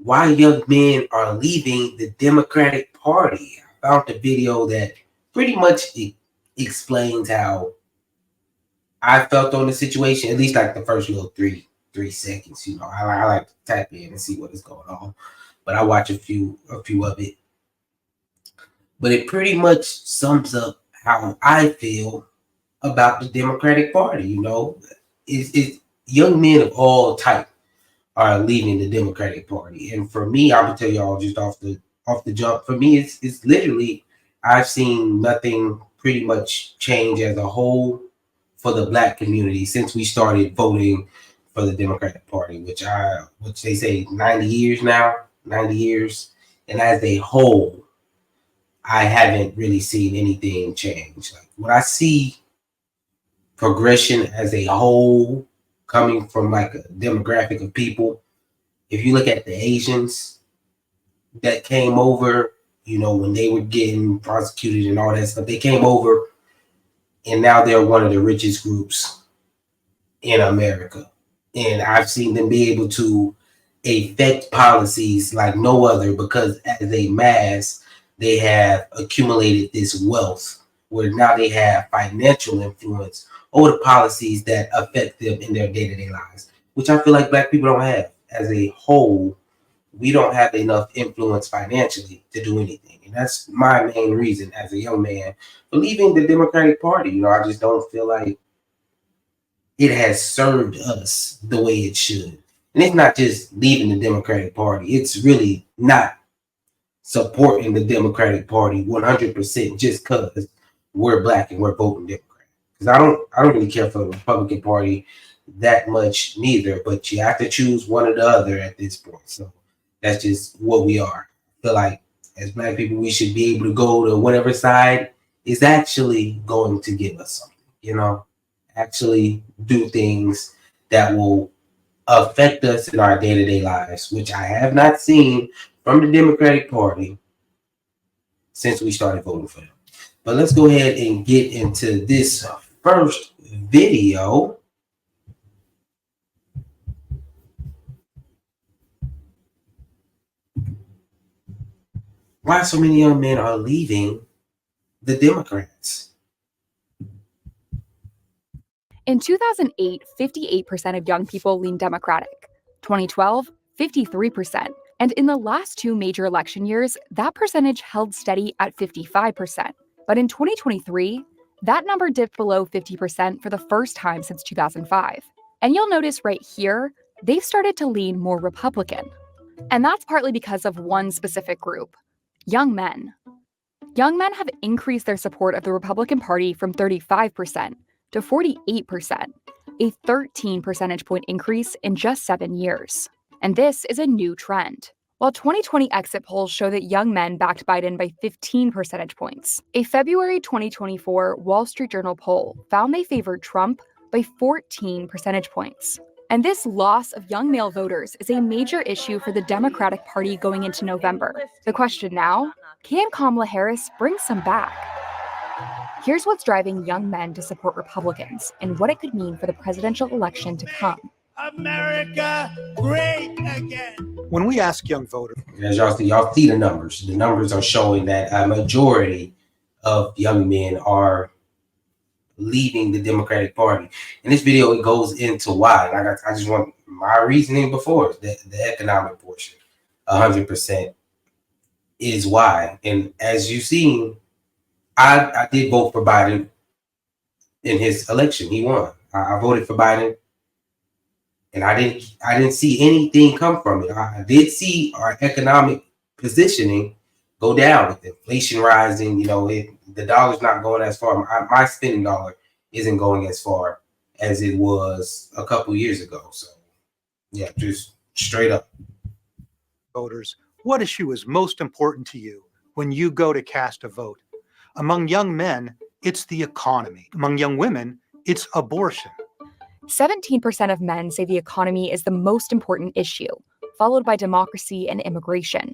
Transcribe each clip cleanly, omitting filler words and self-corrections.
why young men are leaving the Democratic Party. I found a video that pretty much explains how I felt on the situation, at least like the first little three seconds. I like to tap in and see what is going on, but I watch a few of it. But it pretty much sums up how I feel about the Democratic Party. It's young men of all type are leaving the Democratic Party, and for me, I will tell y'all just off the jump. For me, it's literally I've seen nothing pretty much change as a whole for the Black community since we started voting for the Democratic Party, which they say 90 years now, 90 years, and as a whole, I haven't really seen anything change. Like when I see progression as a whole coming from like a demographic of people, if you look at the Asians that came over, when they were getting prosecuted and all that stuff, they came over and now they're one of the richest groups in America. And I've seen them be able to affect policies like no other because as a mass, they have accumulated this wealth where now they have financial influence over the policies that affect them in their day-to-day lives, which I feel like Black people don't have. As a whole, we don't have enough influence financially to do anything. And that's my main reason as a young man for leaving the Democratic Party. I just don't feel like it has served us the way it should. And it's not just leaving the Democratic Party. It's really not supporting the Democratic Party 100% just because we're Black and we're voting Democrat. Because I don't really care for the Republican Party that much neither, but you have to choose one or the other at this point. So that's just what we are. I feel like as Black people, we should be able to go to whatever side is actually going to give us something, actually do things that will affect us in our day-to-day lives, which I have not seen from the Democratic Party since we started voting for them. But let's go ahead and get into this first video. Why so many young men are leaving the Democrats? In 2008, 58% of young people leaned Democratic. 2012, 53%. And in the last two major election years, that percentage held steady at 55%. But in 2023, that number dipped below 50% for the first time since 2005. And you'll notice right here, they've started to lean more Republican. And that's partly because of one specific group: young men. Young men have increased their support of the Republican Party from 35% to 48%, a 13 percentage point increase in just 7 years. And this is a new trend. While 2020 exit polls show that young men backed Biden by 15 percentage points, a February 2024 Wall Street Journal poll found they favored Trump by 14 percentage points. And this loss of young male voters is a major issue for the Democratic Party going into November. The question now, can Kamala Harris bring some back? Here's what's driving young men to support Republicans and what it could mean for the presidential election to come. America great again. When we ask young voters, as y'all see the numbers are showing that a majority of young men are leaving the Democratic Party. In this video, it goes into why. Like I just want my reasoning before the economic portion. 100% is why. And as you've seen, I did vote for Biden in his election. He won. I voted for Biden, and I didn't see anything come from it. I did see our economic positioning go down with inflation rising. The dollar's not going as far. My spending dollar isn't going as far as it was a couple years ago. So, yeah, just straight up. Voters, what issue is most important to you when you go to cast a vote? Among young men, it's the economy. Among young women, it's abortion. 17% of men say the economy is the most important issue, followed by democracy and immigration.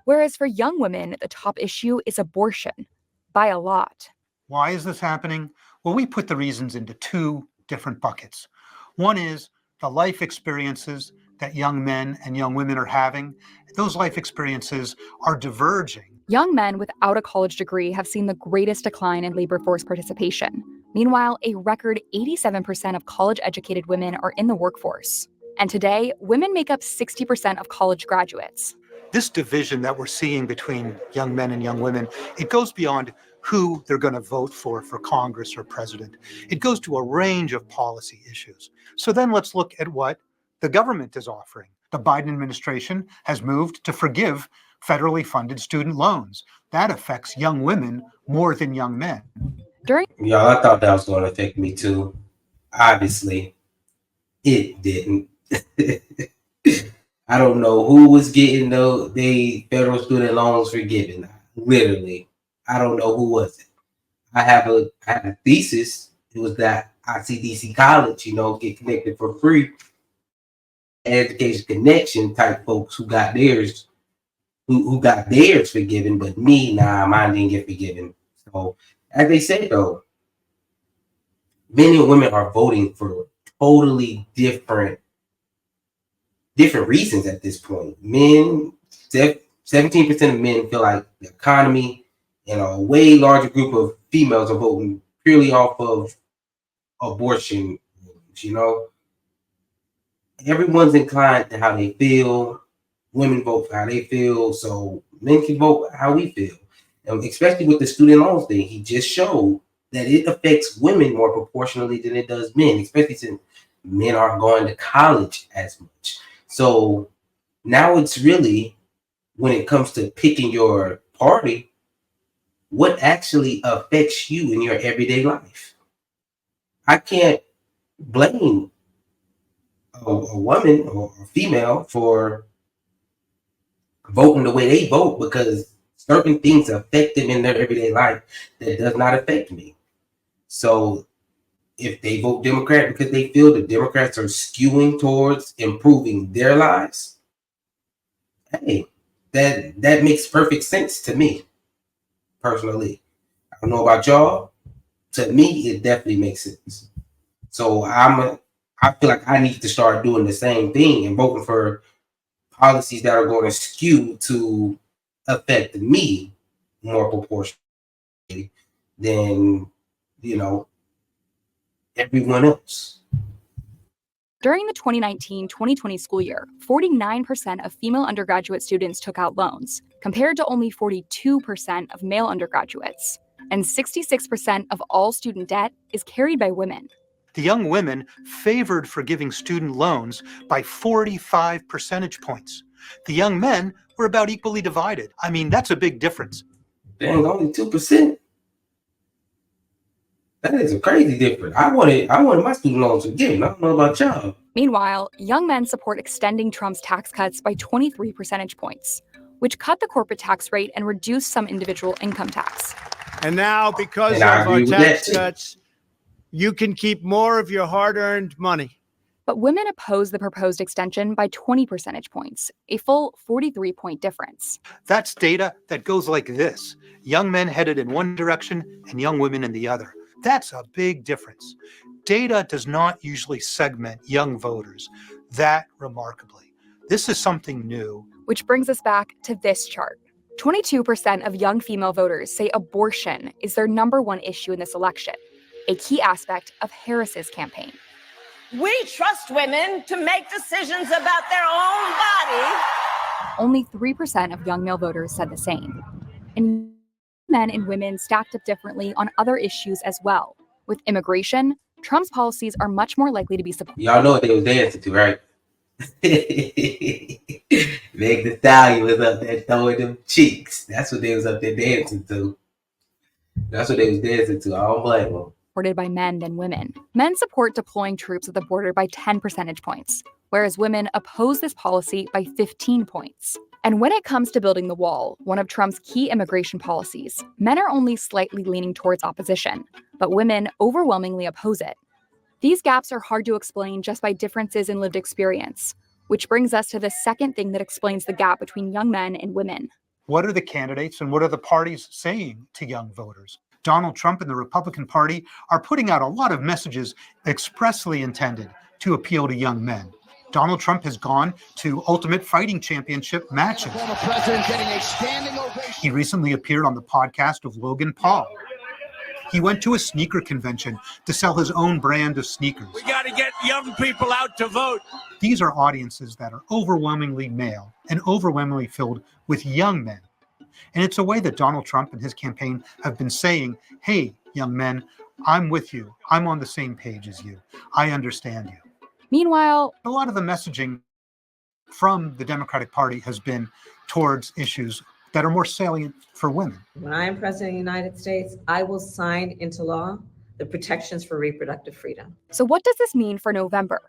Whereas for young women, the top issue is abortion, by a lot. Why is this happening? Well, we put the reasons into two different buckets. One is the life experiences that young men and young women are having, those life experiences are diverging. Young men without a college degree have seen the greatest decline in labor force participation. Meanwhile, a record 87% of college-educated women are in the workforce. And today, women make up 60% of college graduates. This division that we're seeing between young men and young women, it goes beyond who they're going to vote for Congress or president. It goes to a range of policy issues. So then let's look at what the government is offering. The Biden administration has moved to forgive federally funded student loans. That affects young women more than young men. Y'all, I thought that was going to affect me too. Obviously, it didn't. I don't know who was getting the federal student loans forgiven. Literally, I don't know who was it. I had a thesis. It was that ICDC college, get connected for free. Education connection type folks who got theirs, who got theirs forgiven, but me, mine didn't get forgiven. So, as they say though, men and women are voting for totally different reasons at this point. Men, 17% of men feel like the economy, and a way larger group of females are voting purely off of abortion. Everyone's inclined to how they feel. Women vote for how they feel, so men can vote how we feel. And especially with the student loans thing, he just showed that it affects women more proportionally than it does men, especially since men aren't going to college as much. So now it's really, when it comes to picking your party, what actually affects you in your everyday life. I can't blame a woman or a female for voting the way they vote, because certain things affect them in their everyday life that does not affect me. So if they vote Democrat because they feel the Democrats are skewing towards improving their lives, hey, that makes perfect sense to me, personally. I don't know about y'all. To me, it definitely makes sense. So I feel like I need to start doing the same thing and voting for policies that are going to skew to affect me more proportionally than, everyone else. During the 2019-2020 school year, 49% of female undergraduate students took out loans, compared to only 42% of male undergraduates. And 66% of all student debt is carried by women. The young women favored forgiving student loans by 45 percentage points. The young men were about equally divided. I mean, that's a big difference. Dang, only 2%. That is a crazy difference. I wanted my student loans forgiven. I don't know about y'all. Meanwhile, young men support extending Trump's tax cuts by 23 percentage points, which cut the corporate tax rate and reduced some individual income tax. And now, because of our tax cuts, you can keep more of your hard-earned money. But women oppose the proposed extension by 20 percentage points, a full 43-point difference. That's data that goes like this: young men headed in one direction and young women in the other. That's a big difference. Data does not usually segment young voters that remarkably. This is something new. Which brings us back to this chart. 22% of young female voters say abortion is their number one issue in this election, a key aspect of Harris's campaign. We trust women to make decisions about their own body. Only 3% of young male voters said the same. And men and women stacked up differently on other issues as well. With immigration, Trump's policies are much more likely to be supported. Y'all know what they was dancing to, right? Meg Thee Stallion was up there throwing them cheeks. That's what they was up there dancing to. That's what they was dancing to. I don't blame them. Supported by men than women. Men support deploying troops at the border by 10 percentage points, whereas women oppose this policy by 15 points. And when it comes to building the wall, one of Trump's key immigration policies, men are only slightly leaning towards opposition, but women overwhelmingly oppose it. These gaps are hard to explain just by differences in lived experience, which brings us to the second thing that explains the gap between young men and women. What are the candidates and what are the parties saying to young voters? Donald Trump and the Republican Party are putting out a lot of messages expressly intended to appeal to young men. Donald Trump has gone to Ultimate Fighting Championship matches. He recently appeared on the podcast of Logan Paul. He went to a sneaker convention to sell his own brand of sneakers. We got to get young people out to vote. These are audiences that are overwhelmingly male and overwhelmingly filled with young men. And it's a way that Donald Trump and his campaign have been saying, hey, young men, I'm with you. I'm on the same page as you. I understand you. Meanwhile, a lot of the messaging from the Democratic Party has been towards issues that are more salient for women. When I am president of the United States, I will sign into law the protections for reproductive freedom. So what does this mean for November?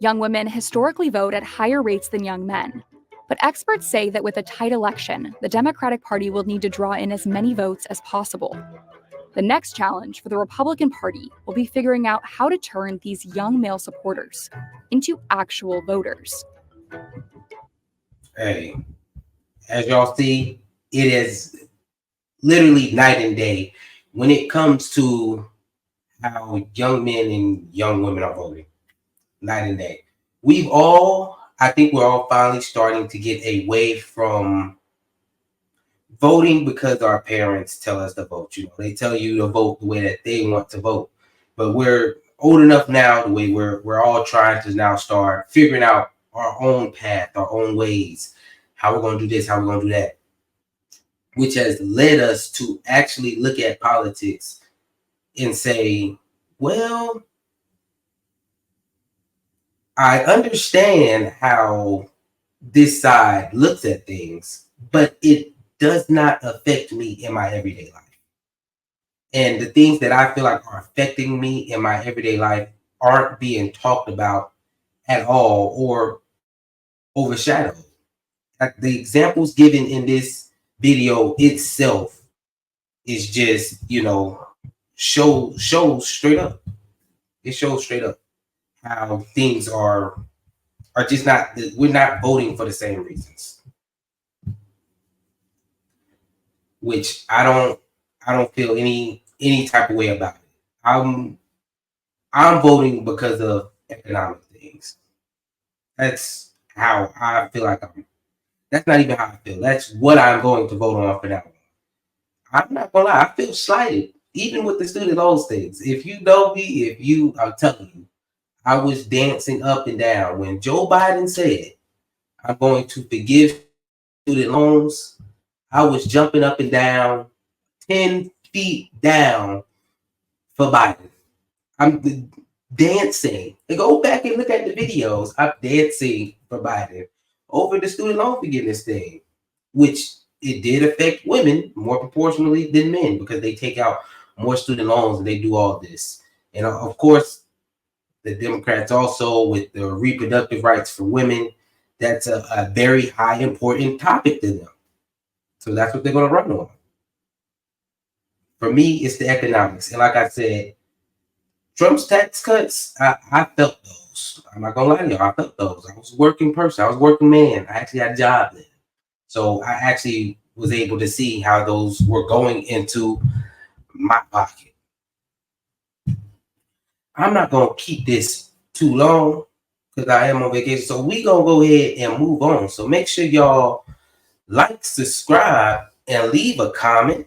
Young women historically vote at higher rates than young men. But experts say that with a tight election, the Democratic Party will need to draw in as many votes as possible. The next challenge for the Republican Party will be figuring out how to turn these young male supporters into actual voters. Hey, as y'all see, it is literally night and day when it comes to how young men and young women are voting. Night and day. I think we're all finally starting to get away from voting because our parents tell us to vote. You know, they tell you to vote the way that they want to vote. But we're old enough now, the way we're all trying to now start figuring out our own path, our own ways, how we're going to do this, how we're going to do that, which has led us to actually look at politics and say, well, I understand how this side looks at things, but it does not affect me in my everyday life. And the things that I feel like are affecting me in my everyday life aren't being talked about at all or overshadowed. Like the examples given in this video itself is just, shows straight up. It shows straight up how things are just not, we're not voting for the same reasons. Which I don't feel any type of way about it. I'm voting because of economic things. That's how I feel like that's not even how I feel. That's what I'm going to vote on for now. I'm not gonna lie, I feel slighted, even with the student loans things. If you know me, I'm telling you, I was dancing up and down when Joe Biden said, I'm going to forgive student loans. I was jumping up and down, 10 feet down for Biden. I'm dancing. And go back and look at the videos. I'm dancing for Biden over the student loan forgiveness thing, which it did affect women more proportionally than men because they take out more student loans and they do all this. And of course, the Democrats also with the reproductive rights for women, that's a very high important topic to them. So that's what they're going to run on. For me, it's the economics. And like I said, Trump's tax cuts, I felt those. I'm not going to lie to you. I felt those. I was a working person. I was a working man. I actually had a job then. So I actually was able to see how those were going into my pocket. I'm not going to keep this too long because I am on vacation. So we going to go ahead and move on. So make sure y'all like, subscribe, and leave a comment.